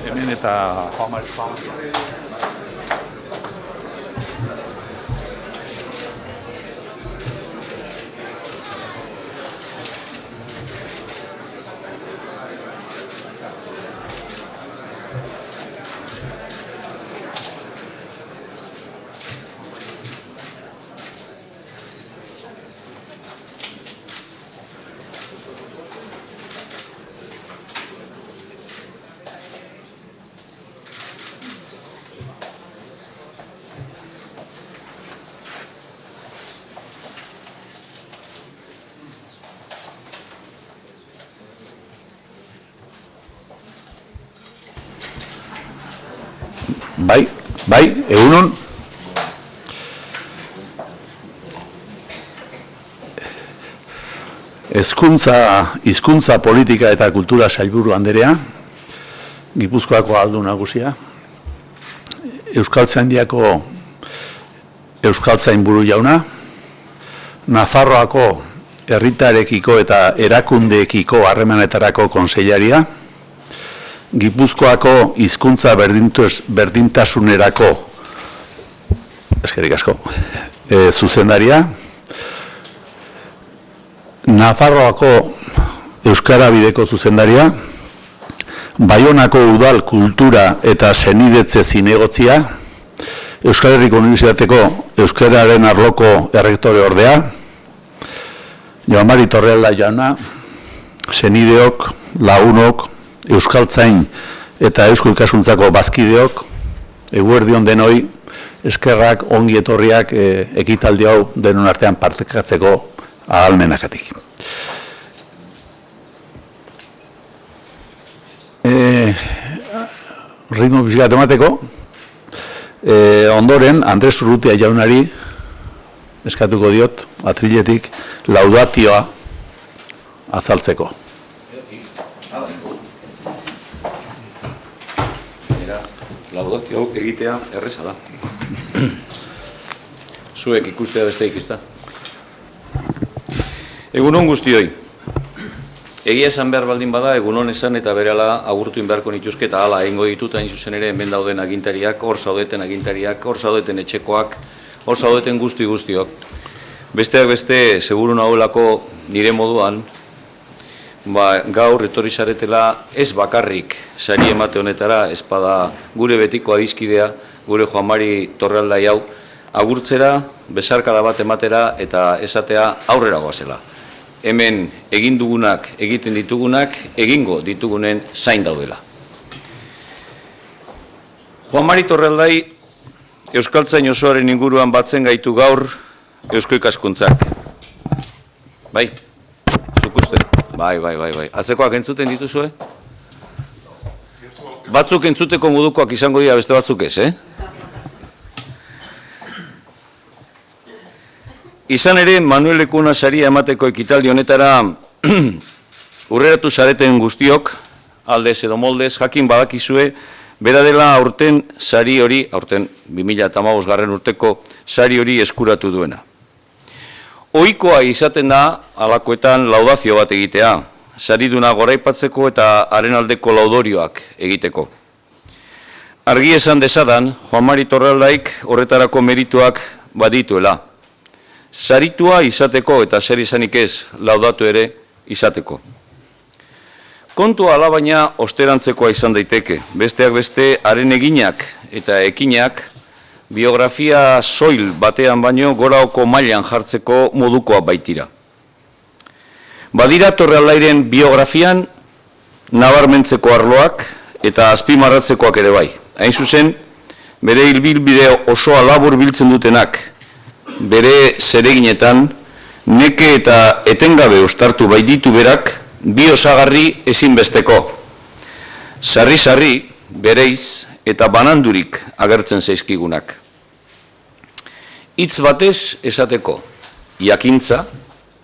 Hemen eta Juan Bai, egunon. Hizkuntza politika eta kultura sailburu anderea, Gipuzkoako aldun nagusia, Euskaltzaindiako Euskaltzainburu jauna, Nafarroako herritarekiko eta erakundeekiko harremanetarako kontseilaria, Gipuzkoako hizkuntza berdintasunerako eskerrik asko zuzendaria, Nafarroako Euskara Bideko zuzendaria, Baionako Udal Kultura eta Senidetze Zinegotzia, Euskal Herriko Unibertsitateko Euskararen arloko errektore ordea, Joan Mari Torrealda jauna, senideok, lagunok, Euskaltzain eta Eusko Ikasuntzako bazkideok, eguerdion denoi, eskerrak ongi etorriak ekitaldi hau denon artean partekatzeko ahalmenagatik. Ritmo pixkat emateko, ondoren Andres Urrutia jaunari eskatuko diot atriletik laudatioa azaltzeko. laudatio egitea erreza da. Zuek ikustea besteik ez da. Egunon guztioi. Egia esan behar baldin bada, egunon esan eta berehala agurtu inbeharko nituzke eta hala egingo ditut hain zuzen ere hemen dauden agintariak, hor zaudeten etxekoak, hor zaudeten guztiok. Besteak beste, seguru naholako nire moduan, gaur etorri zaretela ez bakarrik sari emate honetara, ezpada gure betiko adiskidea, gure Juan Mari Torraldai hau, agurtzera, besarkada bat ematera eta esatea aurrera goazela. Hemen egin dugunak, egiten ditugunak, egingo ditugunen zain daudela. Juan Mari Torraldai euskaltzain osoaren inguruan batzen gaitu gaur eusko ikaskuntzak. Bai, zuk uste? Bai. Atzekoak entzuten dituzue? Batzuk entzuteko modukoak izango dira, beste batzuk ez, Izan ere, Manuel Lekuna saria emateko ekitaldi honetara urreratu zareten guztiok, aldez edo moldez, jakin badakizue, bera dela aurten sari hori, aurten 2015 garren urteko sari hori eskuratu duena. Ohikoa izaten da, alakoetan laudazio bat egitea, sariduna goraipatzeko eta haren aldeko laudorioak egiteko. Argi esan dezadan, Juan Mari Torraldaik horretarako merituak badituela. Saritua izateko eta zer izanik ez laudatu ere izateko. Kontua alabaina osterantzekoa izan daiteke, besteak beste haren eginak eta ekinak biografia soil batean baino goraoko mailan jartzeko modukoa baitira. Badira Torraldairen biografian nabarmentzeko arloak eta azpimarratzekoak ere bai. Hain zuzen, bere ibilbide osoa labur biltzen dutenak, bere zereginetan, neke eta etengabe ustartu baititu berak, bi osagarri ezinbesteko. Sarri-sarri, bereiz eta banandurik agertzen zaizkigunak. Hitz batez esateko, jakintza,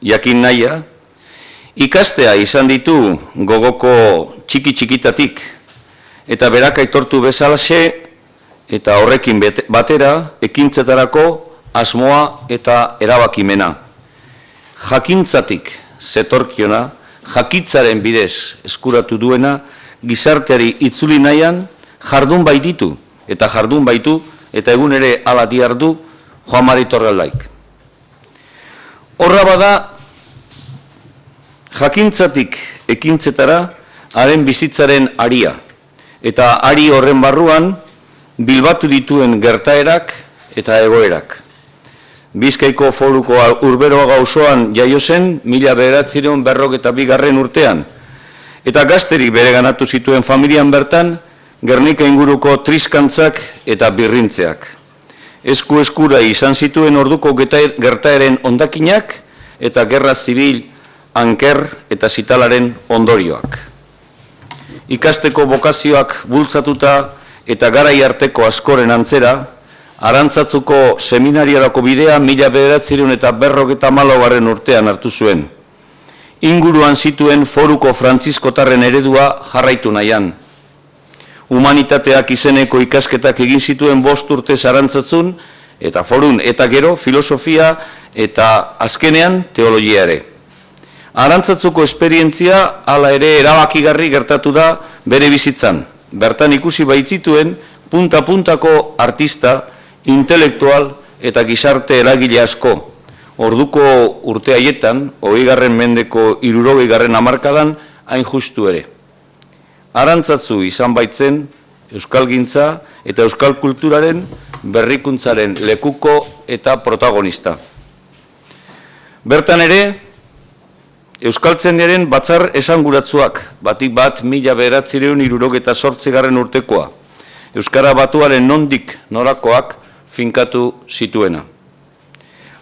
jakin nahia, ikastea izan ditu gogoko txiki-txikitatik, eta berak aitortu bezalaxe, eta horrekin batera, ekintzetarako asmoa eta erabakimena. Jakintzatik zetorkiona, jakitzaren bidez eskuratu duena, gizarteari itzuli nahian, jardun baititu, eta egun ere hala diardu Juan Mari Torraldaik. Horra bada, jakintzatik ekintzetara, haren bizitzaren aria, eta ari horren barruan, bilbatu dituen gertaerak eta egoerak. Bizkaiko Foruko Urberoaga auzoan jaio zen 1942 urtean, eta gazterik bereganatu zituen familian bertan, Gernika inguruko triskantzak eta birrintzeak. Esku-eskura izan zituen orduko gertaeren hondakinak eta gerra zibil, anker eta zitalaren ondorioak. Ikasteko bokazioak bultzatuta eta garai arteko askoren antzera, Arantzatzuko seminariarako bidea 1954 urtean hartu zuen. Inguruan zituen Foruko Frantziskotarren eredua jarraitu nahian. Humanitateak izeneko ikasketak egin zituen 5 urtez Arantzatzun, eta Forun eta gero filosofia eta azkenean teologia ere. Arantzatzuko esperientzia hala ere erabakigarri gertatu da bere bizitzan. Bertan ikusi baitzituen punta-puntako artista, intelektual eta gizarte eragile asko. Orduko urte haietan, 20. mendeko 60. hamarkadan, hain justu ere. Arantzatzu izan baitzen euskalgintza eta euskal kulturaren berrikuntzaren lekuko eta protagonista. Bertan ere, euskaltzaindiaren batzar esanguratsuak, batik bat 1968 urtekoa, Euskara Batuaren nondik norakoak finkatu zituena.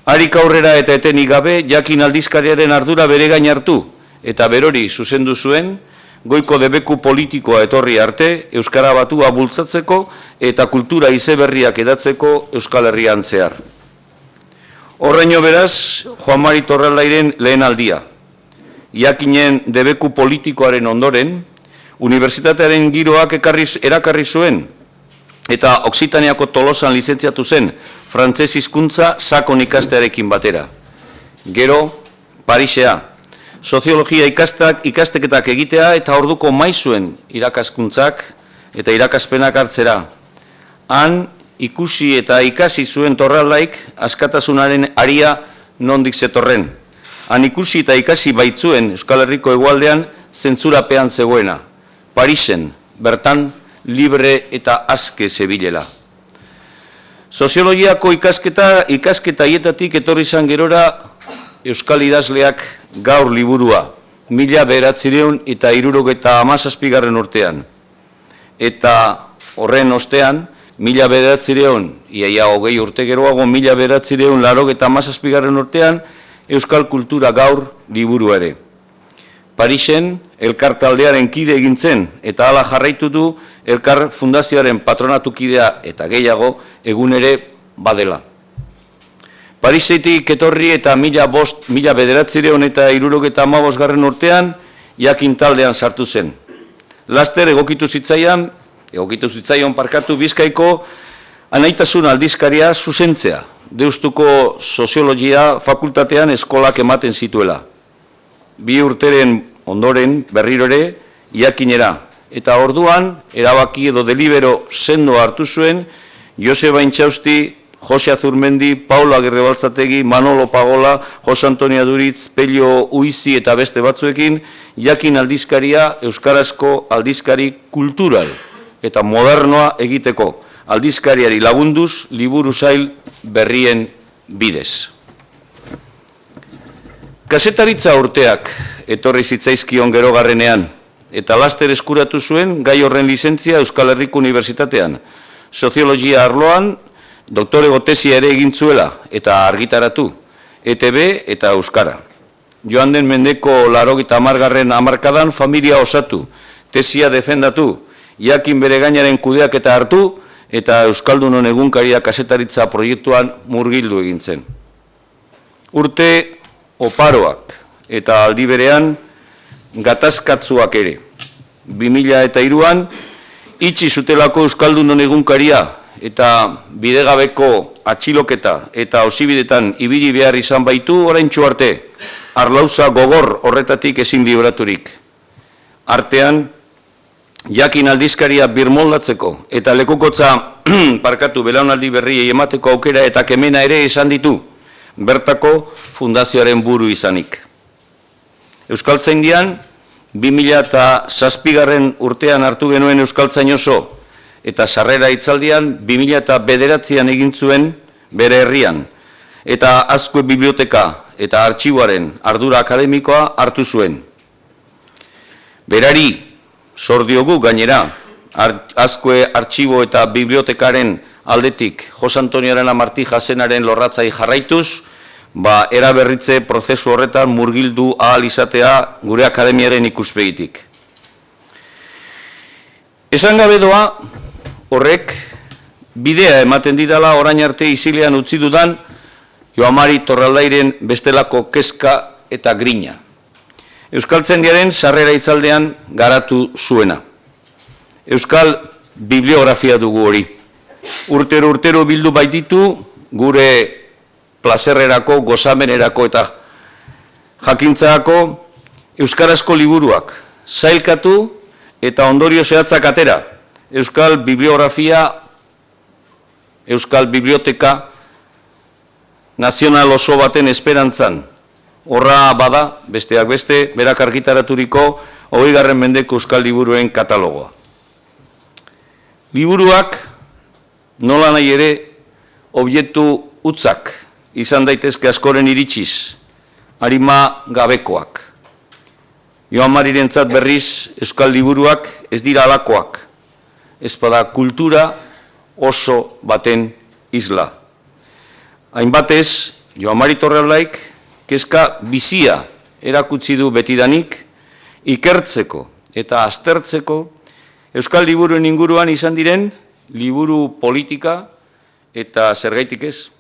Harik aurrera eta etenik gabe, jakin aldizkariaren ardura bere gain hartu, eta berori zuzendu zuen, goiko debeku politikoa etorri arte, Euskara Batua bultzatzeko eta kultura izeberriak edatzeko Euskal Herrian zehar. Horreino beraz, Juan Mari Torraldairen lehen aldia. Jakinen debeku politikoaren ondoren, unibertsitatearen giroak erakarri zuen, eta Oksitaniako Tolosan lizentziatu zen frantzez hizkuntza sakon ikastearekin batera. Gero, Parisea, soziologia ikasteketak egitea eta orduko maizuen irakaskuntzak eta irakaspenak hartzera. Han, ikusi eta ikasi zuen Torraldaik askatasunaren aria nondik zetorren. Han ikusi eta ikasi baitzuen Euskal Herriko hegoaldean zentzurapean zegoena. Parisen, bertan, libre eta aske zebilela. Soziologiako ikasketa hietatik etorri izan gerora Euskal idazleak gaur liburua, 1977 urtean. Eta horren ostean, 1900, iaia 20 urte geroago, 1987 urtean, Euskal Kultura gaur liburua ere. Parisen, Elkar taldearen kide egin zen, eta hala jarraitu du Elkar Fundazioaren patronatu kidea eta gehiago egun ere badela. Parisetik etorri eta 1975 urtean Jakin taldean sartu zen. Laster egokitu zitzaion Bizkaiko Anaitasun aldizkaria zuzentzea, Deustuko Soziologia fakultatean eskolak ematen zituela. 2 urteren ondoren berriro ere Jakinera, eta orduan erabaki edo delibero sendo hartu zuen Joseba Intxausti, Jose Azurmendi, Paulo Agirre Baltzategi, Manolo Pagola, Jose Antonio Duritz, Pelio Uizi eta beste batzuekin Jakin aldizkaria euskarazko aldizkari kultural eta modernoa egiteko, aldizkariari lagunduz liburu zail berrien bidez. Kazetaritza urteak etorri zitzaizkion gerogarrenean, eta laster eskuratu zuen gai horren lizentzia Euskal Herriko Unibertsitatean. Soziologia arloan, doktorego tesia ere egin zuela eta argitaratu, ETB eta Euskara. Joan den mendeko 80. hamarkadan familia osatu, tesia defendatu, Jakin bere gainaren kudeaketa hartu, eta Euskaldunon egunkaria kazetaritza proiektuan murgildu egin zen. Urte oparoak eta aldi berean gatazkatzuak ere. 2003an itxi zutelako Euskaldunon egunkaria eta bidegabeko atxiloketa eta auzibidetan ibili behar izan baitu oraintsu arte, arlauza gogor horretatik ezin libraturik. Artean, Jakin aldizkaria birmoldatzeko eta lekukotza belaunaldi berriei emateko aukera eta kemena ere izan ditu, bertako fundazioaren buru izanik. Euskaltzaindian, 2007 urtean hartu genuen Euskaltzain oso, eta sarrera hitzaldian 2009an egin zuen bere herrian, eta Azkue biblioteka eta artxiboaren ardura akademikoa hartu zuen. Berari, zor diogu gainera, Azkue artxibo eta bibliotekaren aldetik Jose Antonio Arana Martí Jasenaren lorratzai jarraituz, eraberritze prozesu horretan murgildu ahal izatea gure akademiaren ikuspegitik. Esan gabe doa, horrek bidea ematen didala orain arte isilean utzi dudan Joamari Torraldairen bestelako kezka eta grina. Euskaltzaindiaren sarrera hitzaldean garatu zuena. Euskal bibliografia dugu hori. Urtero bildu baititu gure plazerrerako, gozamenerako eta jakintzako euskarazko liburuak sailkatu eta ondorio zehatzak atera. Euskal bibliografia, Euskal biblioteka nazional oso baten esperantzan. Horra bada, besteak beste, berak argitaraturiko 20. mendeko euskal liburuen katalogoa. Liburuak nola nahi ere objektu utzak izan daitezke askoren iritsiz, arima gabekoak. Joamarirentzat berriz euskal liburuak ez dira alakoak, ez bada kultura oso baten isla. Hainbatez, Joamari Torraldaik kezka bizia erakutsi du betidanik, ikertzeko eta aztertzeko euskal liburuen inguruan izan diren liburu politika eta zergaitik ez,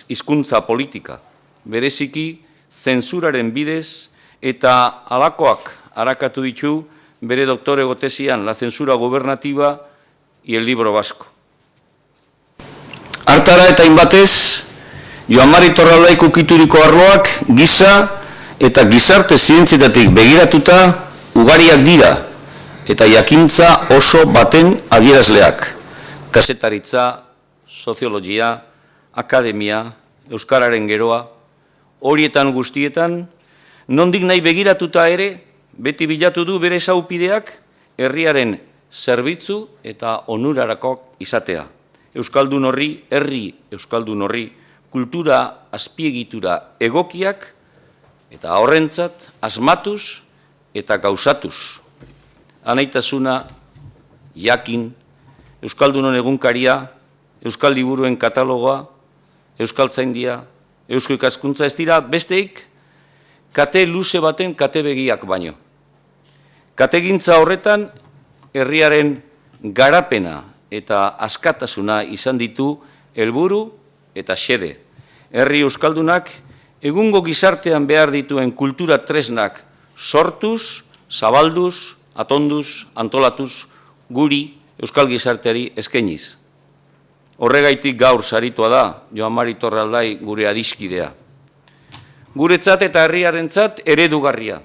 hizkuntza politika, bereziki zensuraren bidez eta halakoak arakatu ditu bere doktorego tesian, la censura gobernativa y el libro vasco. Hartara eta inbatez, Joan Mari Torraldaik ukituriko arloak giza eta gizarte zientzietatik begiratuta ugariak dira eta jakintza oso baten adierazleak. Kazetaritza, soziologia, akademia, euskararen geroa, horietan guztietan, nondik nahi begiratuta ere, beti bilatu du bere zaupideak herriaren zerbitzu eta onurarako izatea. Euskaldun horri, herri euskaldun horri, kultura azpiegitura egokiak eta horrentzat asmatuz eta gauzatuz. Anaitasuna, jakin, Euskaldunon egunkaria, Euskal Liburuen katalogoa, Euskaltzaindia, Eusko Ikaskuntza ez dira besteik kate luze baten kate begiak baino. Kategintza horretan herriaren garapena eta askatasuna izan ditu helburu eta xede. Herri euskaldunak egungo gizartean behar dituen kultura tresnak sortuz, zabalduz, atonduz, antolatuz, guri euskal gizarteari eskainiz. Horregaitik gaur saritua da Joan Mari Torraldai gure adiskidea. Guretzat eta herriarentzat eredugarria.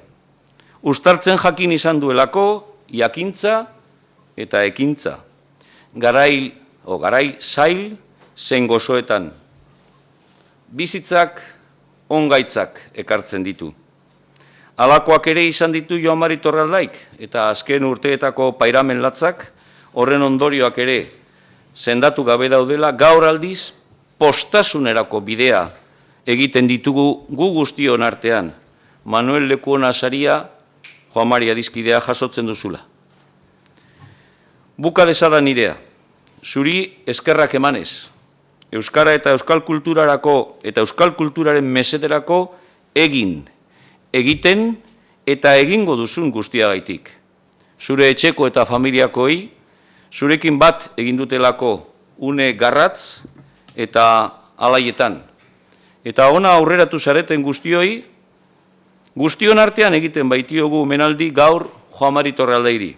Uztartzen jakin izan duelako, jakintza eta ekintza. Garai zail zein gozoetan. Bizitzak ongaitzak ekartzen ditu. Halakoak ere izan ditu Joan Mari Torraldaik eta azken urteetako pairamen latzak horren ondorioak ere sendatu gabe daudela gaur aldiz postasunerako bidea egiten ditugu gu guztion artean. Manuel Lekuona saria Joan Mari adiskidea jasotzen duzula. Buka dezada nirea, zuri eskerrak emanez, euskara eta euskal kulturarako eta euskal kulturaren mesederako egiten eta egingo duzun guztiagaitik. Zure etxeko eta familiakoi, zurekin bat egin dutelako une garratz eta alaietan. Eta ona aurreratu zareten guztioi, guztion artean egiten baitiogu menaldi gaur Joan Mari Torraldairi.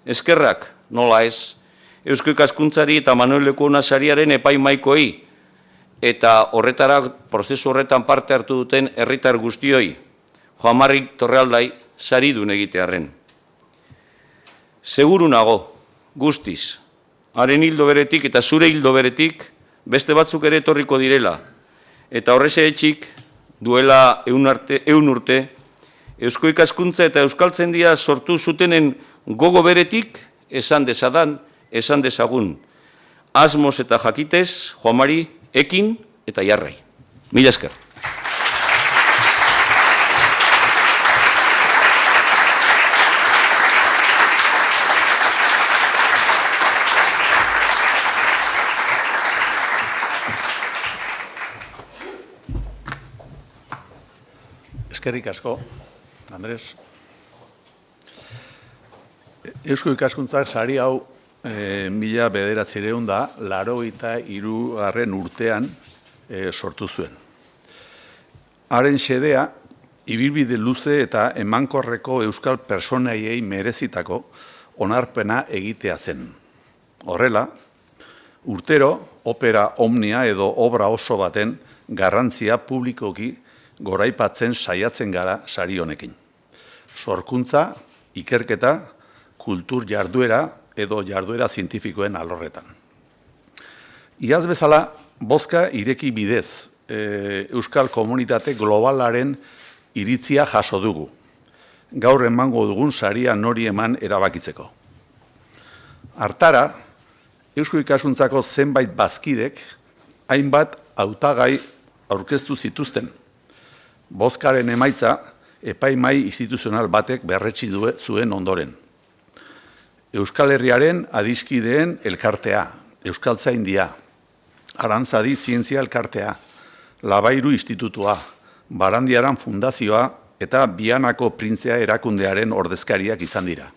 Eskerrak, nola ez, Eusko Ikaskuntzari eta Manuel Lekuona sariaren epaimaikoi eta prozesu horretan parte hartu duten herritar guztioi, Joan Mari Torraldai saridun egitearren. Seguru nago, guztiz, haren hildo beretik eta zure hildo beretik beste batzuk ere etorriko direla, eta horreze etxik duela 100 urte, Eusko Ikaskuntza eta Euskaltzaindia sortu zutenen gogo beretik esan dezagun. Asmoz eta jakitez, Joan Mari, ekin eta jarrai. Mila esker. Eskerrik asko, Andres. Eusko Ikaskuntzak sari hau 1983 urtean sortu zuen. Haren xedea, ibilbide luze eta emankorreko euskal personaiei merezitako onarpena egitea zen. Horrela, urtero opera omnia edo obra oso baten garrantzia publikoki goraipatzen saiatzen gara sari honekin. Sorkuntza, ikerketa, kultur jarduera edo jarduera zientifikoen alorretan. Iaz bezala, bozka ireki bidez euskal komunitate globalaren iritzia jaso dugu. Gaur emango dugun saria nori eman erabakitzeko. Hartara, Eusko Ikaskuntzako zenbait bazkidek hainbat hautagai aurkeztu zituzten. Bozkaren emaitza epaimai instituzional batek berretsi zuen ondoren. Euskal Herriaren adiskideen elkartea, Euskaltzaindia, Arantzadi Zientzia elkartea, Labairu Institutua, Barandiaran Fundazioa eta Bianako Printzea erakundearen ordezkariak izan dira.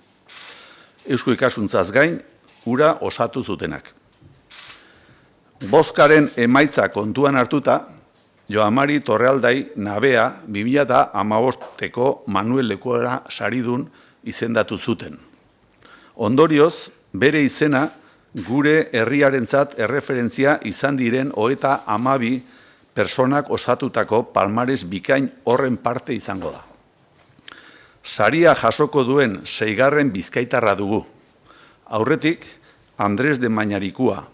Eusko Ikaskuntzaz gain, hura osatu zutenak. Bozkaren emaitza kontuan hartuta, Joan Mari Torraldai nabea 2015ko Manuel Lekuona saridun izendatu zuten. Ondorioz, bere izena gure herriarentzat erreferentzia izan diren 32 personak osatutako palmares bikain horren parte izango da. Saria jasoko duen 6. bizkaitarra dugu. Aurretik, Andres de Mañarikua,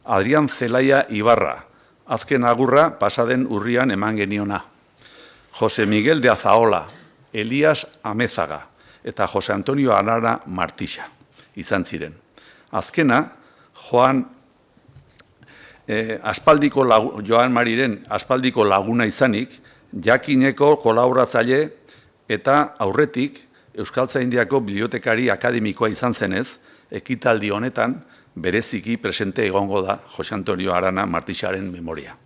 Adrián Zelaia Ibarra, azken agurra pasaden urrian eman geniona. Jose Miguel de Azaola, Elias Amezaga eta Jose Antonio Arana Martixa izan ziren. Azkena, Joan Mariren aspaldiko laguna izanik, jakineko kolaboratzaile eta aurretik Euskaltzaindiako bibliotekari akademikoa izan zenez, ekitaldi honetan bereziki presente egongo da Jose Antonio Arana Martixaren memoria.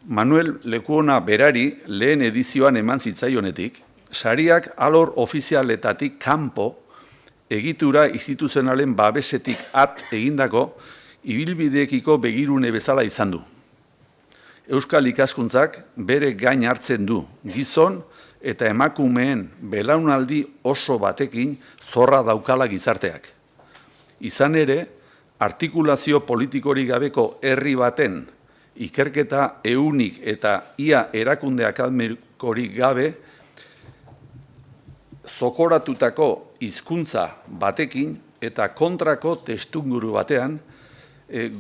Manuel Lekuona berari lehen edizioan eman zitzaionetik, sariak alor ofizialetatik kanpo egitura instituzionalen babesetik egindako ibilbideekiko begirune bezala izan du. Euskal ikaskuntzak bere gain hartzen du gizon eta emakumeen belaunaldi oso batekin zorra daukala gizarteak. Izan ere, artikulazio politikorik gabeko herri baten ikerketa eunik eta ia erakunde akademikorik gabe zokoratutako hizkuntza batekin eta kontrako testunguru batean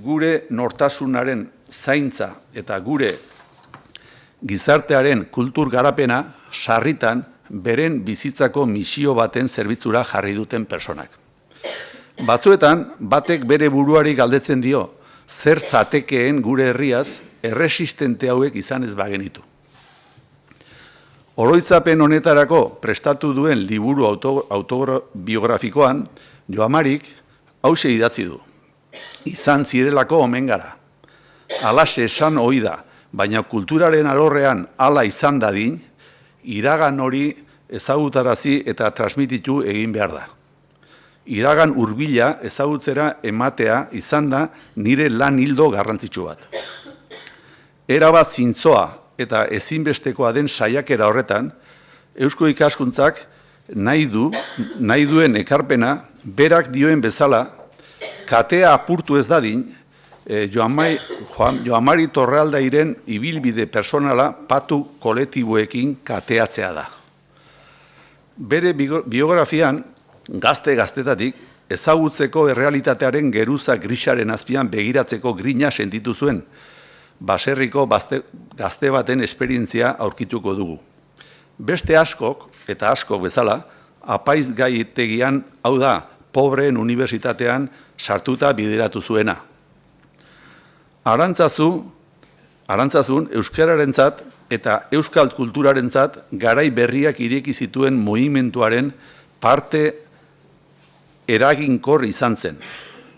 gure nortasunaren zaintza eta gure gizartearen kultur garapena sarritan beren bizitzako misio baten zerbitzura jarri duten personak. Batzuetan, batek bere buruari galdetzen dio, zer zatekeen gure herriaz erresistente hauek izan ez bagenitu. Oroitzapen honetarako prestatu duen liburu autobiografikoan, Joamarik hauxe idatzi du. Izan zirelako omen gara. Alaxe esan ohi da, baina kulturaren alorrean hala izan dadin, iragan hori ezagutarazi eta transmititu egin behar da. Iragan hurbila ezagutzera ematea izan da nire lan ildo garrantzitsu bat. Erabat zintzoa eta ezinbestekoa den saiakera horretan, Eusko Ikaskuntzak nahi duen ekarpena, berak dioen bezala, katea apurtu ez dadin, Joamari Torrealdairen ibilbide personala patu kolektiboekin kateatzea da. Bere biografian, gaztetatik, ezagutzeko errealitatearen geruza grisaren azpian begiratzeko grina sentitu zuen, baserriko gazte baten esperientzia aurkituko dugu. Beste askok, eta askok bezala, apaiz gaitegian, hau da, pobreen unibertsitatean sartuta bideratu zuena. Arantzazun, euskararentzat eta euskal kulturarentzat garai berriak ireki zituen mugimenduaren parte eraginkor izan zen.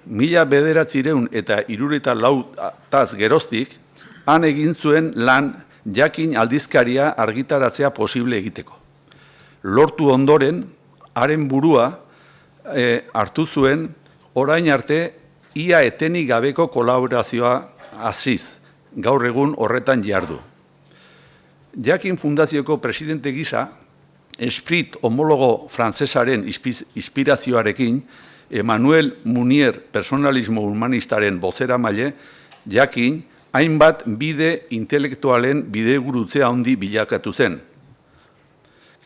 1900 eta 1964 geroztik, han egin zuen lan jakin aldizkaria argitaratzea posible egiteko. Lortu ondoren, haren burua hartu zuen, orain arte, ia etenik gabeko kolaborazioa hasiz, gaur egun horretan jardu. Jakin Fundazioko presidente gisa, Esprit homologo frantsesaren inspirazioarekin, Emmanuel Munier personalismo humanistaren bozeramaile, jakin, hainbat bide intelektualen bidegurutzea handi bilakatu zen.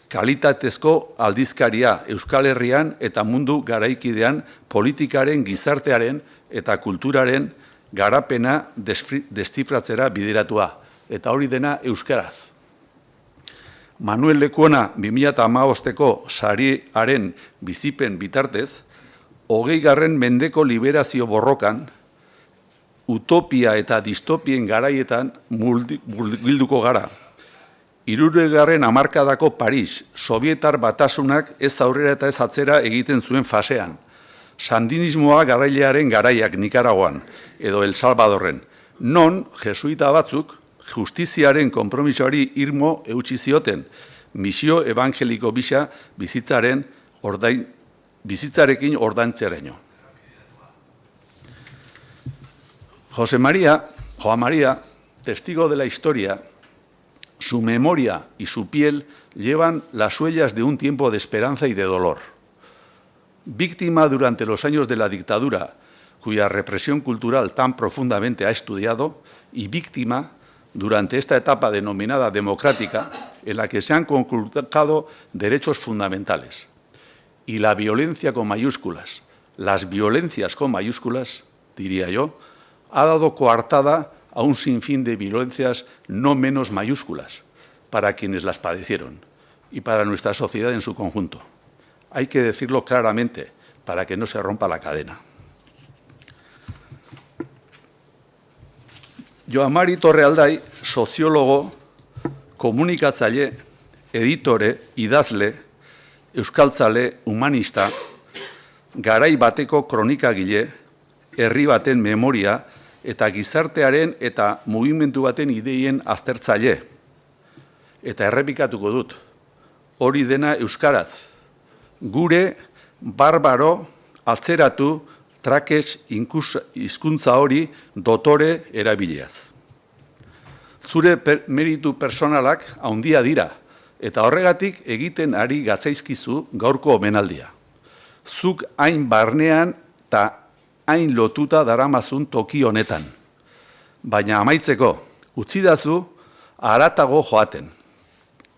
Kalitatezko aldizkaria Euskal Herrian eta mundu garaikidean politikaren, gizartearen eta kulturaren garapena deszifratzera bideratua, eta hori dena euskaraz. Manuel Lekuona 2015ko sariaren bizipen bitartez, 20. mendeko liberazio borrokan, utopia eta distopien garaietan bilduko gara. 60. hamarkadako Paris, Sobietar batasunak ez aurrera eta ez atzera egiten zuen fasean. Sandinismoa garailearen garaiak Nikaraguan, edo El Salvadorren. Non, jesuita batzuk, justiziaren konpromisoari irmo eutsi zioten, misio evangeliko bisa bizitzarekin ordaintzeraino. Joan María, testigo de la historia, su memoria y su piel llevan las huellas de un tiempo de esperanza y de dolor. víctima durante los años de la dictadura, cuya represión cultural tan profundamente ha estudiado, y víctima durante esta etapa denominada democrática, en la que se han conculcado derechos fundamentales. Y la violencia con mayúsculas, las violencias con mayúsculas, diría yo, ha dado coartada a un sinfín de violencias no menos mayúsculas para quienes las padecieron y para nuestra sociedad en su conjunto. Hay que decirlo claramente para que no se rompa la cadena. Joan-Mari Torrealday, soziologo, komunikatzaile, editore, idazle, euskaltzale, humanista, garai bateko kronikagile, herri baten memoria eta gizartearen eta mugimendu baten ideien aztertzaile. Eta errepikatuko dut, hori dena euskaraz. Gure barbaro, atzeratu, trakes hizkuntza hori dotore erabiliaz. Zure meritu personalak handia dira, eta horregatik egiten ari gatzaizkizu gaurko omenaldia. Zuk hain barnean eta hain lotuta daramazun toki honetan. Baina amaitzeko, utzidazu haratago joaten.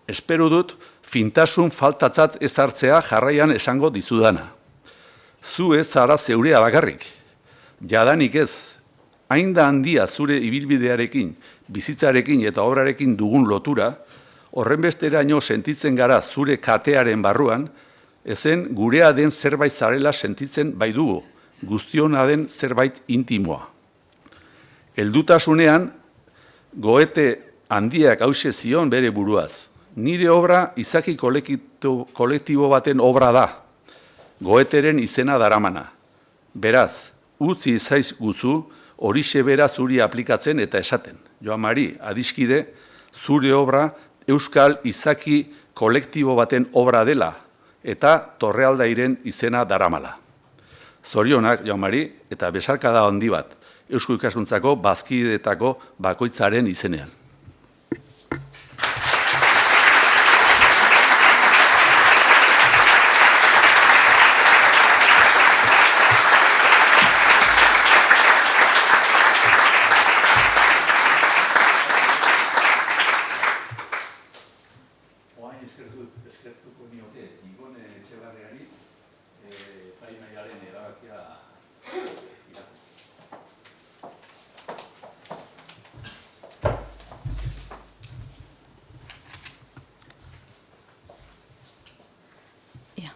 Espero dut fintasun faltatzat ez hartzea jarraian esango dizudana. Zu ez zara zeurea bakarrik. Jadanik ez, hain da handia zure ibilbidearekin, bizitzarekin eta obrarekin dugun lotura, horrenbesteraino sentitzen gara zure katearen barruan, ezen gurea den zerbait zarela sentitzen bai dugu, guztiona den zerbait intimoa. Heldutasunean, Goethe handiak hauxe zion bere buruaz. Nire obra izaki kolektibo baten obra da, Goetheren izena daramana. Beraz, utzi izaiz guzu, horixe bera zuri aplikatzen eta esaten. Joan-Mari, adiskide, zure obra euskal izaki kolektibo baten obra dela eta Torrealdairen izena daramala. Zorionak, Joan-Mari, eta besarkada handi bat, Eusko Ikaskuntzako bazkideetako bakoitzaren izenean. Eskertuko nioke Ibon Etxebarriari epaimahaiaren erabakia irakurtzea. Ja.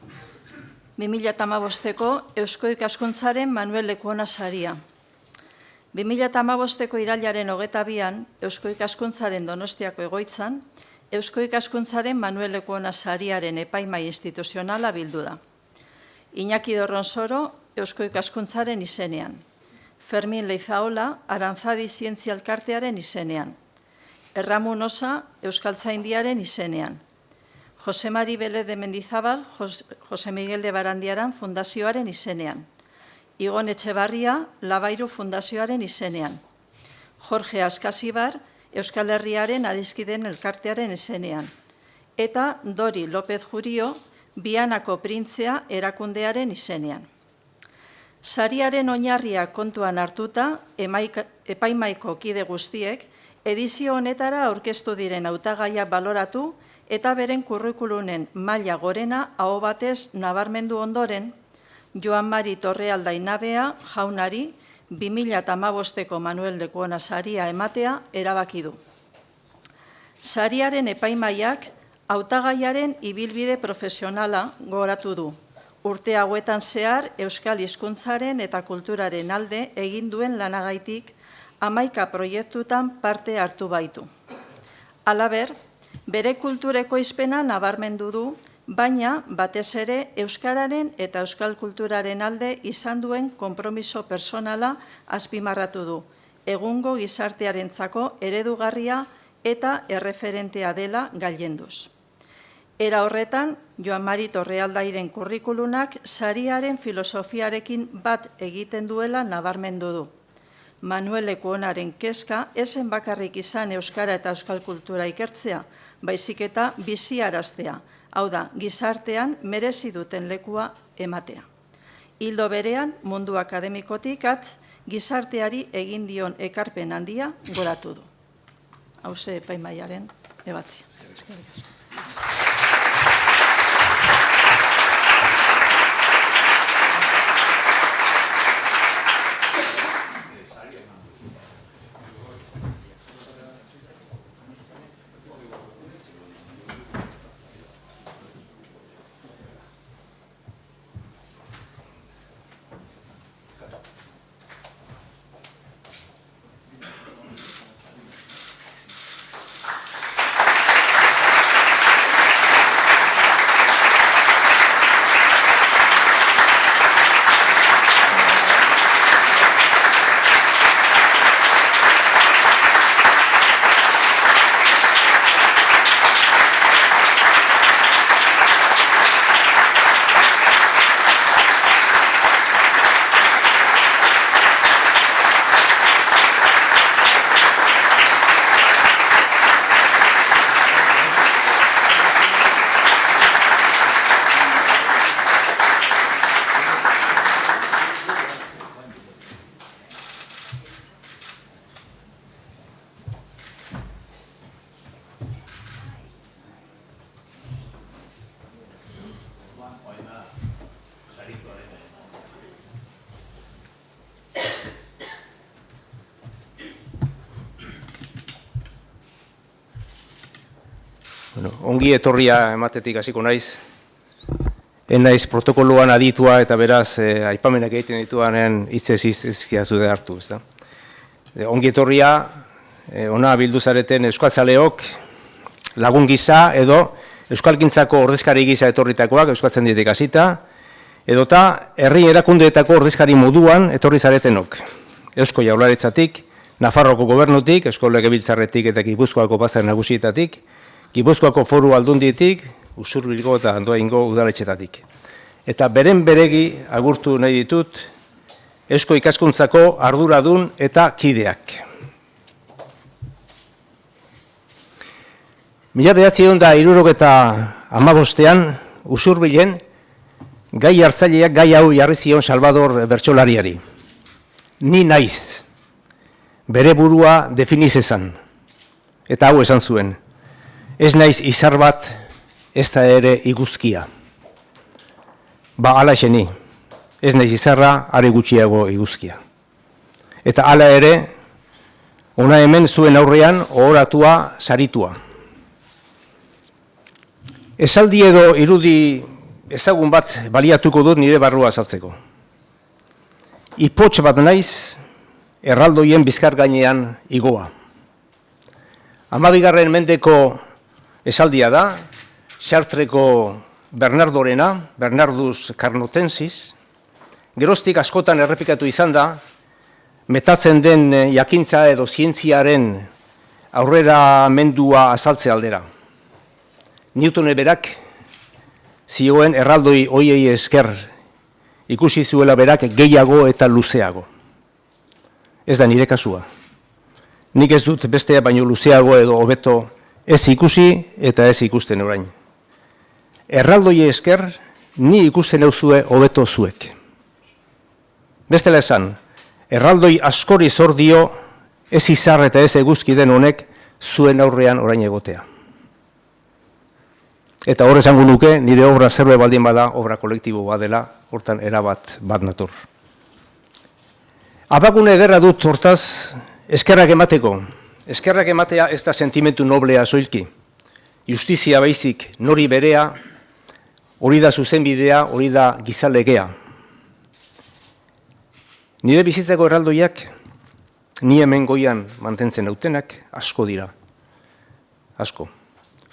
2015ko Eusko Ikaskuntzaren Manuel Lekuona saria. 2015ko irailaren 22an Eusko Ikaskuntzaren Donostiako egoitzan Eusko Ikaskuntzaren Manuel Lekuona sariaren epaimai instituzionala bildu da. Iñaki Dorronsoro Eusko Ikaskuntzaren izenean. Fermin Leizaola Aranzadi Zientzia Elkartearen izenean. Erramun Osa Euskaltzaindiaren izenean. Jose Mari Belez de Mendizabal Jose Miguel de Barandiaran Fundazioaren izenean. Igon Etxebarria Labairu Fundazioaren izenean. Jorge Askasibar Euskal Herriaren Adizkideen Elkartearen izenean. Eta Dori López Jurio Bianako Printzea erakundearen izenean. Sariaren oinarria kontuan hartuta, epaimaiko kide guztiek, edizio honetara aurkeztu diren hautagaiak baloratu eta beren kurrikulunen maila gorena aho batez nabarmendu ondoren, Joan-Mari Torrealday Navea jaunari 2015ko Manuel Lekuona saria ematea erabaki du. Sariaren epaimaiak hautagaiaren ibilbide profesionala gogoratu du. Urte hauetan zehar euskal hizkuntzaren eta kulturaren alde egin duen lanagaitik 11 proiektutan parte hartu baitu. Halaber, bere kultureko izpena nabarmendu du, baina batez ere euskararen eta euskal kulturaren alde izan duen konpromiso personala azpimarratu du, egungo gizartearentzako eredugarria eta erreferentea dela gailenduz. Era horretan, Joan-Mari Torrealdairen kurrikulunak sariaren filosofiarekin bat egiten duela nabarmendu du. Manuel Lekuonaren kezka esen bakarrik izan euskara eta euskal kultura ikertzea, baizik eta biziaraztea, hau da, gizartean merezi duten lekua ematea. Hildo berean, mundu akademikotik gizarteari egin dion ekarpen handia goratu du. Hauze epaimaiaren ebatzia. Eskerrik asko. Ongi etorria ematetik hasiko naiz. Naiz protokoloan aditua eta beraz aipamenak egiten dituanen hitzez ezkiazu da hartu, ezta? Ongi etorria ona bildu zareten euskaltzaleok lagun gisa edo euskalgintzako ordezkari gisa etorritakoak euskaltzainditik hasita edota herri erakundeetako ordezkari moduan etorri zaretenok. Eusko Jaurlaritzatik, Nafarroko gobernutik, Eusko Legebiltzarretik eta Gipuzkoako Batzar Nagusietatik, Gipuzkoako Foru Aldunditik, Usurbilgo eta Andoaingo udaletxetatik. Eta beren beregi agurtu nahi ditut Eusko Ikaskuntzako arduradun eta kideak. 1975ean Usurbilen gai hartzaileak gai hau jarri zion Salvador bertsolariari. Ni naiz, bere burua definiz ezan, eta hau esan zuen. Ez naiz izar bat, ez da ere iguzkia. Ba, ala eseni, ez naiz izarra, are gutxiago iguzkia. Eta hala ere, ona hemen zuen aurrean ohoratua saritua. Esaldi edo irudi ezagun bat baliatuko dut nire barrua azaltzeko. Ipotx bat naiz, erraldoien bizkar gainean igoa. 12. mendeko esaldia da, Chartreko Bernardorena, Bernardus Carnotensis, geroztik askotan errepikatu izan da, metatzen den jakintza edo zientziaren aurrera mendua azaltze aldera. Newton berak zioen erraldoi hoiei esker ikusi zuela berak gehiago eta luzeago. Ez da nire kasua. Nik ez dut bestea baino luzeago edo hobeto ez ikusi eta ez ikusten orain. Erraldoi esker ni ikusten euzue hobeto zuek. Bestela esan, erraldoi askori zor dio ez izar eta ez eguzki den honek zuen aurrean orain egotea. Eta hor esango nuke, nire obra zerbait baldin bada, obra kolektibo bat dela, hortan erabat bat nator. Abagune ederra dut hortaz eskerrak emateko. Eskerrak ematea ez da sentimentu noblea soilki. Justizia baizik nori berea, hori da zuzenbidea, hori da gizalegea. Nire bizitzako erraldoiak, ni hemen goian mantentzen nautenak, asko dira. Asko.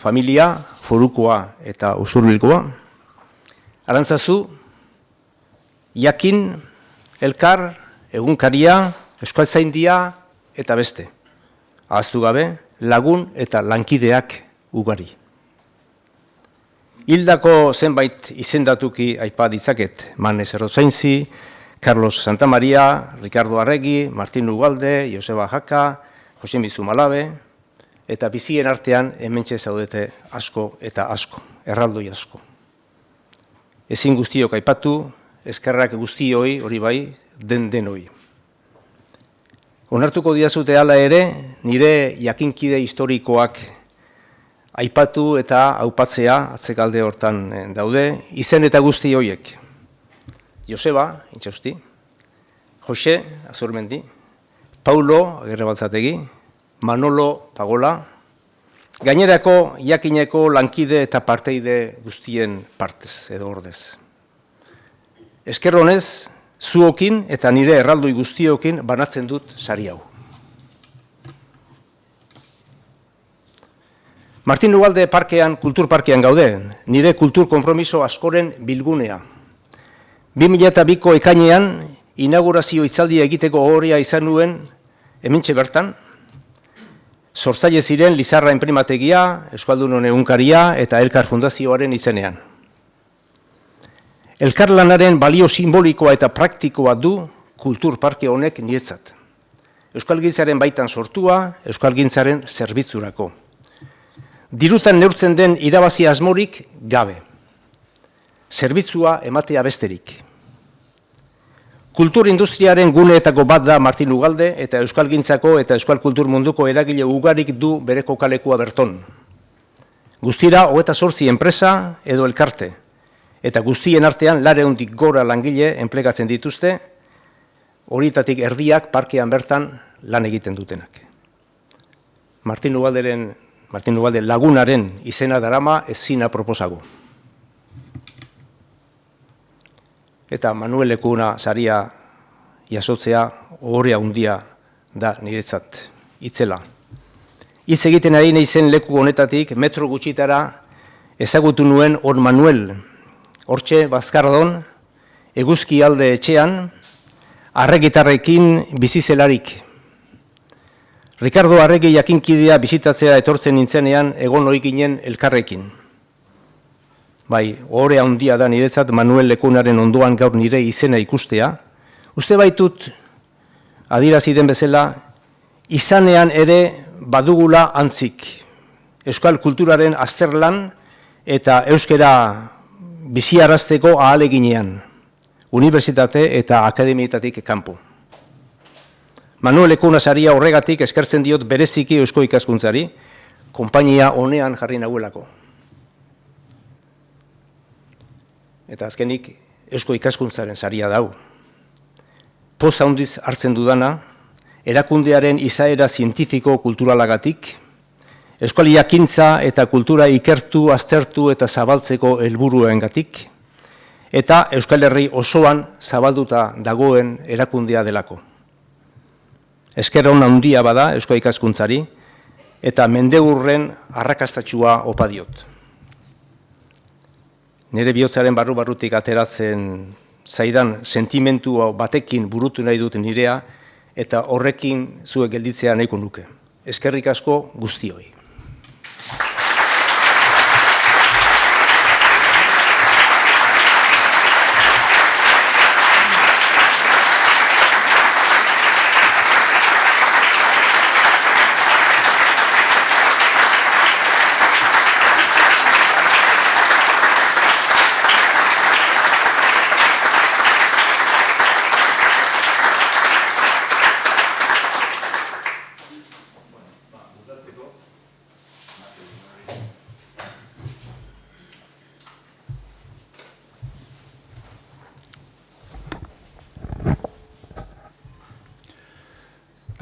Familia, Forukoa eta Usurbilgoa. Arantzazu, Jakin, Elkar, Egunkaria, Euskaltzaindia eta beste. Ahaztu gabe, lagun eta lankideak ugari. Hildako zenbait izendatuki aipa ditzaket, Manes Errozainzi, Carlos Santamaria, Ricardo Arregi, Martin Ugalde, Joseba Jaka, Jose Mizu Malabe, eta bizien artean hementxe zaudete asko eta asko, erraldoi asko. Ezin guztiok aipatu, eskerrak guztioi, hori bai, denoi. Onartuko diazute hala ere, nire jakinkide historikoak aipatu eta aupatzea, atzekalde hortan daude, izen eta guzti horiek. Joseba, Intxausti, Jose, Azurmendi, Paulo, Agerrebaltzategi, Manolo, Pagola, gainerako jakineko lankide eta parteide guztien partez edo ordez. Esker honez, zuokin eta nire erraldoi guztiokin banatzen dut sari hau. Martin Ugalde parkean, kultur parkean gaude, nire kultur konpromiso askoren bilgunea. 2002ko ekainean, inaugurazio hitzaldia egiteko ohorea izan nuen, hementxe bertan, sortzaile ziren Lizarra Enprimategia, Euskaldunon Egunkaria eta Elkar Fundazioaren izenean. Elkarlanaren balio simbolikoa eta praktikoa du kultur parke honek niretzat. Euskalgintzaren baitan sortua, euskalgintzaren zerbitzurako. Dirutan neurtzen den irabazi asmorik gabe. Zerbitzua ematea besterik. Kultur industriaren guneetako bat da Martin Ugalde eta euskalgintzako eta euskal kultur munduko eragile ugarik du bere kokalekua berton. Guztira 28 enpresa edo elkarte, eta guztien artean 200 gora langile enplegatzen dituzte, horietatik erdiak parkean bertan lan egiten dutenak. Martin Ugalde lagunaren izena darama ezina proposago. Eta Manuel Lekuna saria jasotzea ohorea handia da niretzat, itzela. Hitz egiten ari naizen leku honetatik metro gutxitara ezagutu nuen hor Manuel, hortxe Bazkardon, eguzki alde etxean, arregitarrekin bizizelarik. Ricardo Arregi jakinkidea bizitatzea etortzen nintzenean egon ohi ginen elkarrekin. Bai, ohorea handia da niretzat Manuel Lekunaren ondoan gaur nire izena ikustea. Uste baitut, adierazi den bezala, izanean ere badugula antzik. Euskal kulturaren azterlan eta euskera biziarazteko ahaleginean, unibertsitate eta akademietatik kanpo. Manuel Lekuna saria horregatik eskertzen diot bereziki Eusko Ikaskuntzari, konpainia honean jarri naguelako. Eta azkenik Eusko Ikaskuntzaren saria dau. Poz handiz hartzen dudana, erakundearen izaera zientifiko kulturalagatik, euskal jakintza eta kultura ikertu, aztertu eta zabaltzeko helburuengatik, eta Euskal Herri osoan zabalduta dagoen erakundea delako. Esker on handia bada Eusko Ikaskuntzari, eta mendeurren arrakastatxua opa diot. Nire bihotzaren barru-barrutik ateratzen zaidan sentimentu batekin burutu nahi dut nirea, eta horrekin zuek gelditzea nahiko nuke. Eskerrik asko guztioi.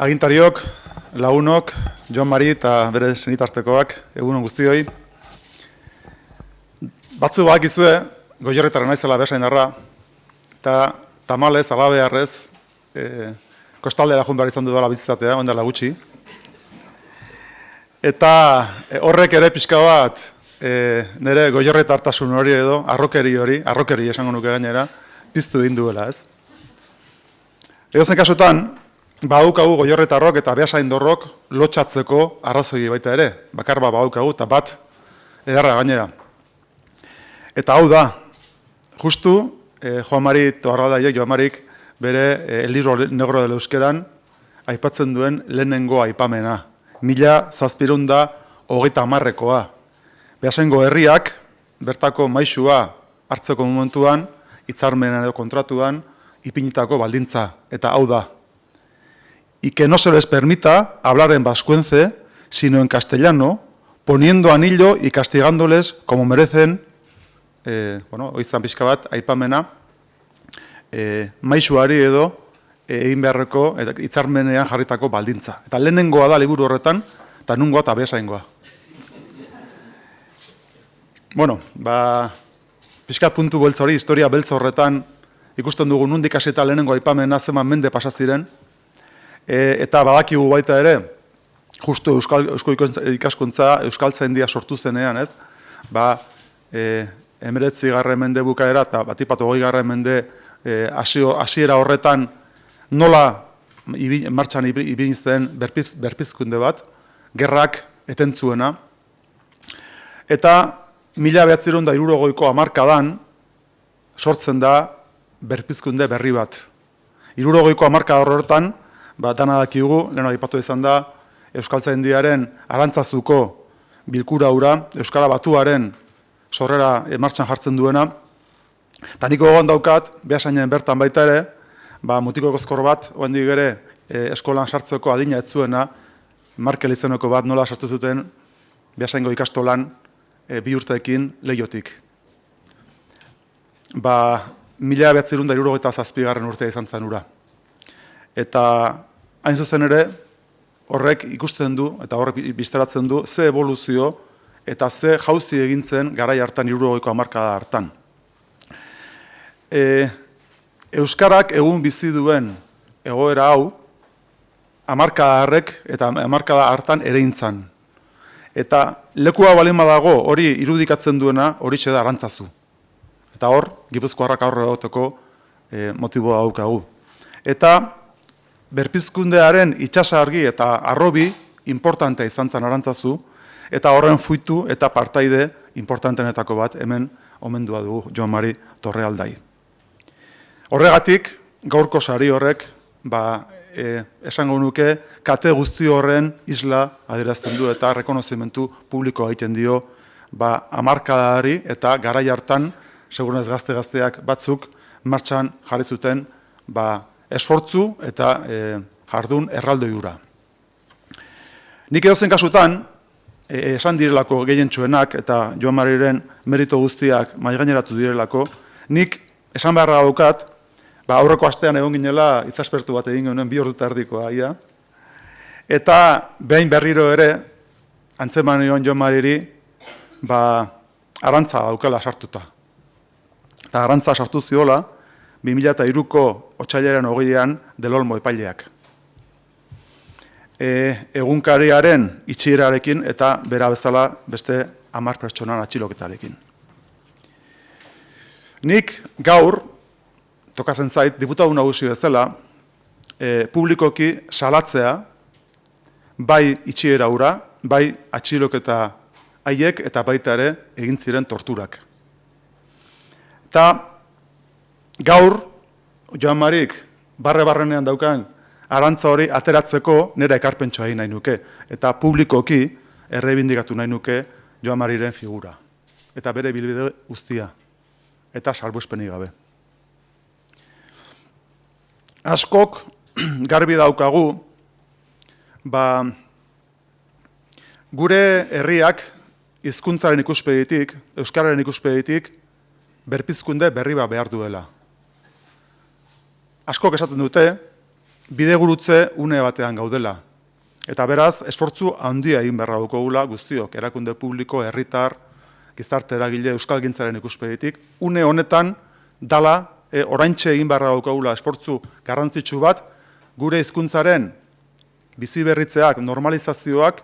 Agintariok, lagunok, Joan Mari eta bere senitartekoak, egunon guztioi. Batzu badakizue, Goierritarra naizela beasaindarra, eta tamalez, alabeharrez, kostaldera joan behar izan dudala bizitzatea, ondela gutxi. Eta horrek ere pixka bat, nire goierritartasun hori edo, arrokeri esango nuke gainera, piztu egin duela, ez? Edozen kasutan, badaukagu Goierritarrok eta Beasaindorrok lotxatzeko arrazoi baita ere, bakar bat badaukagu eta bat edarra gainera. Eta hau da, justu Joan Mari Toarraldaiek, Joan Marik bere El libro negro del euskeran aipatzen duen lehenengo aipamena, 1730koa. Beasaingo herriak bertako maisua hartzeko momentuan hitzarmenean edo kontratuan ipinitako baldintza, eta hau da. Y que no se les permita hablar en vascuence, sino en castellano, poniendo anillo y castigándoles como merecen, oizan pixka bat, aipamena, maisuari edo egin beharreko hitzarmenean jarritako baldintza. Eta lehenengoa da liburu horretan, eta nungoa eta behasaingoa. Pixka puntu beltz hori, historia beltz horretan, ikusten dugu nundik hasita lehenengo aipamena zeman mende pasaziren, eta badakigu baita ere, justu eusko ikaskuntza euskaltzaindia sortu zenean, ez? 19. mende bukaera eta batipat 20. mende hasiera horretan nola martxan ibili zen berpizkunde bat, gerrak eten zuena, eta 1960ko hamarkadan sortzen da berpizkunde berri bat. 60ko hamarkada horretan, dana dakigu, lehen aipatu izan da, euskaltzaindiaren Arantzazuko bilkura hura, Euskara Batuaren sorrera martxan jartzen duena, eta niko egon daukat, behasainen bertan baita ere, mutiko kozkor bat, oendik ere eskolan sartzeko adina ez zuena, Markel izeneko bat nola sartu zuten behasaingo ikastolan 2 urteekin Leiotik. 1967 urtea izan zen ura. Eta hain zuzen ere, horrek ikusten du, eta horrek biztaratzen du, ze evoluzio eta ze jauzi egintzen garai hartan 60ko hamarkada hartan. Euskarak egun bizi duen egoera hau, hamarkada harrek eta hamarkada hartan ere intzan. Eta lekua balin badago hori irudikatzen duena horixe da Arantzazu. Eta hor, Gipuzkoarrak aurre egoteko motiboa daukagu. Eta berpizkundearen itsasargi eta harrobi importantea izan zen Arantzazu, eta horren fruitu eta partaide importantenetako bat hemen omendua dugu Joan Mari Torrealdai. Horregatik, gaurko sari horrek, esango nuke, kate guzti horren isla adierazten du eta rekonozimentu publikoa egiten dio hamarkadari eta garai hartan, segurenez gazte-gazteak batzuk, martxan jarri zuten esfortzu eta jardun erraldoi hura. Nik edozen kasutan, esan direlako gehientsuenak eta Joan Mariren merito guztiak maigaineratu direlako, nik esan beharra daukat, aurreko astean egon ginela itzaspertu bat egin genuen 2 ordu eta erdikoa, eta behin berriro ere, antzeman nion Joan Mariri, arantza daukala sartuta. Eta arantza sartu ziola, 2003ko otsailaren 20an Delolmo epaileak. Egunkariaren itxierarekin eta bera bezala beste 10 pertsonan atxiloketarekin. Nik gaur, tokatzen zait, diputatu nagusi bezala, publikoki salatzea, bai itxiera hura, bai atxiloketa haiek eta baita ere egin ziren torturak. Eta gaur, Joan Marik, barrenean daukan, arantza hori ateratzeko nire ekarpentsoa egin nahi nuke, eta publikoki errebindikatu nahi nuke Joan Mariren figura. Eta bere bilbide guztia, eta salbuespenik gabe. Askok garbi daukagu, gure herriak hizkuntzaren ikuspegitik, euskararen ikuspegitik, berpizkunde berri bat behar duela. Askok esaten dute, bidegurutze une batean gaudela. Eta beraz, esfortzu handia egin beharra daukagula guztiok, erakunde publiko, herritar, gizarte eragile, euskalgintzaren ikuspegitik, une honetan dala, oraintxe egin beharra daukagula esfortzu garrantzitsu bat, gure hizkuntzaren biziberritzeak, normalizazioak,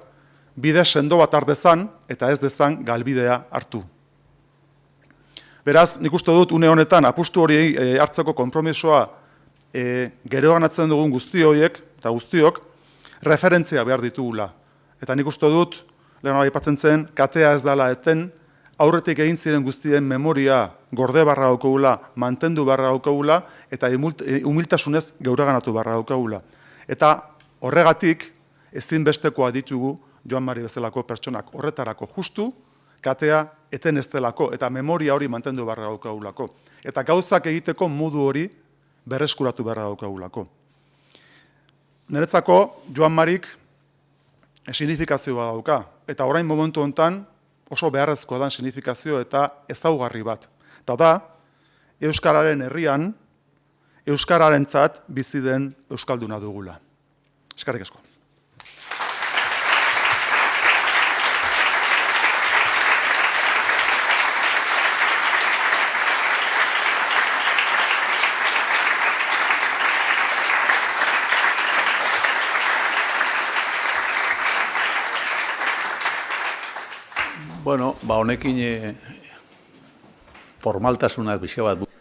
bide sendo bat ardezan eta ez dezan galbidea hartu. Beraz, nik uste dut une honetan apustu hori hartzeko konpromisoa geroanatzen dugun guzti horiek eta guztiok referentzia behar ditugula. Eta nik uste dut, lehen aipatzen zen, katea ez dela eten, aurretik egin ziren guztien memoria gorde barra daukagula, mantendu barra daukagula, eta humiltasunez geureganatu barra daukagula. Eta horregatik, ezinbestekoa ditugu Joan Mari bezalako pertsonak horretarako justu, katea eten ez delako, eta memoria hori mantendu beharra daukagulako. Eta gauzak egiteko modu hori berreskuratu beharra daukagulako. Niretzako Joan Marik signifikazioa dauka, eta orain momentu honetan oso beharrezkoa da signifikazio eta ezaugarri bat. Eta da, Euskararen herrian, Euskararentzat bizi den euskalduna dugula. Eskerrik asko. Bueno, honekin formaltasunak pixka bat